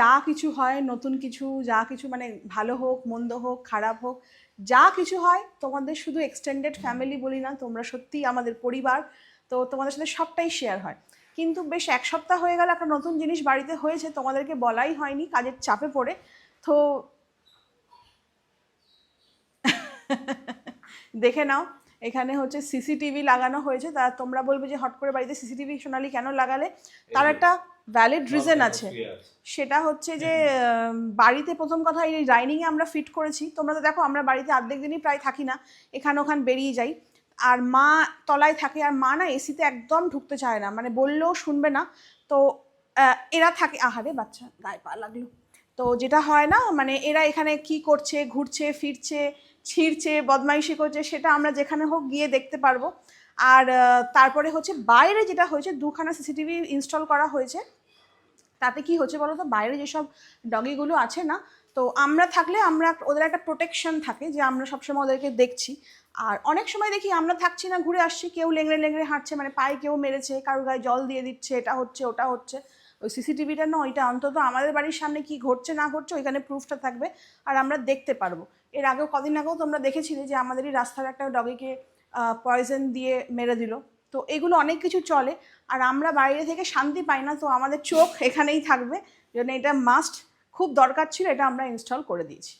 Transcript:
যা কিছু হয়, নতুন কিছু যা কিছু, মানে ভালো হোক মন্দ হোক খারাপ হোক, যা কিছু হয় তোমাদের শুধু এক্সটেন্ডেড ফ্যামিলি বলি না, তোমরা সত্যিই আমাদের পরিবার, তো তোমাদের সাথে সবটাই শেয়ার হয়। কিন্তু বেশ এক সপ্তাহ হয়ে গেল একটা নতুন জিনিস বাড়িতে হয়েছে, তোমাদেরকে বলাই হয়নি কাজের চাপে পড়ে। তো দেখে নাও, এখানে হচ্ছে সিসিটিভি লাগানো হয়েছে। তা তোমরা বলবে যে হট করে বাড়িতে সিসিটিভি সোনালি কেন লাগালে, তার একটা ভ্যালিড রিজন আছে। সেটা হচ্ছে যে বাড়িতে প্রথম কথা এই ডাইনিংয়ে আমরা ফিট করেছি। তোমরা তো দেখো আমরা বাড়িতে অর্ধেক দিনই প্রায় থাকি না, এখান ওখান বেরিয়ে যাই। আর মা তলায় থাকে, আর মা না এসিতে একদম ঢুকতে চায় না, মানে বললেও শুনবে না। তো এরা থাকে, আহারে বাচ্চা গায়ে পা লাগলো। তো যেটা হয় না, মানে এরা এখানে কি করছে, ঘুরছে ফিরছে, ছিঁড়ছে, বদমাইশি করছে, সেটা আমরা যেখানে হোক গিয়ে দেখতে পারবো। আর তারপরে হচ্ছে বাইরে যেটা হয়েছে, 2খানা সিসিটিভি ইনস্টল করা হয়েছে। তাতে কি হচ্ছে বলো তো, বাইরে যেসব ডগিগুলো আছে না, তো আমরা থাকলে আমরা ওদের একটা প্রোটেকশন থাকে যে আমরা সবসময় ওদেরকে দেখছি। আর অনেক সময় দেখি আমরা থাকছি না, ঘুরে আসছি, কেউ লেংড়ে লেংড়ে হাঁটছে, মানে পায়ে কেউ মেরেছে, কারোর গায়ে জল দিয়ে দিচ্ছে, এটা হচ্ছে ওটা হচ্ছে। ওই সিসিটিভিটা না, ওইটা অন্তত আমাদের বাড়ির সামনে কি ঘটছে না ঘটছে ওইখানে প্রুফটা থাকবে, আর আমরা দেখতে পারবো। এর আগেও কদিন আগেও তোমরা দেখেছিলে যে আমাদেরই রাস্তার একটা ডগিকে পয়জন দিয়ে মেরে দিল। তো এগুলো অনেক কিছু চলে, আর আমরা বাইরে থেকে শান্তি পাই না, তো আমাদের চোখ এখানেই থাকবে, জন্য এটা মাস্ট, খুব দরকার ছিল, এটা আমরা ইনস্টল করে দিয়েছি।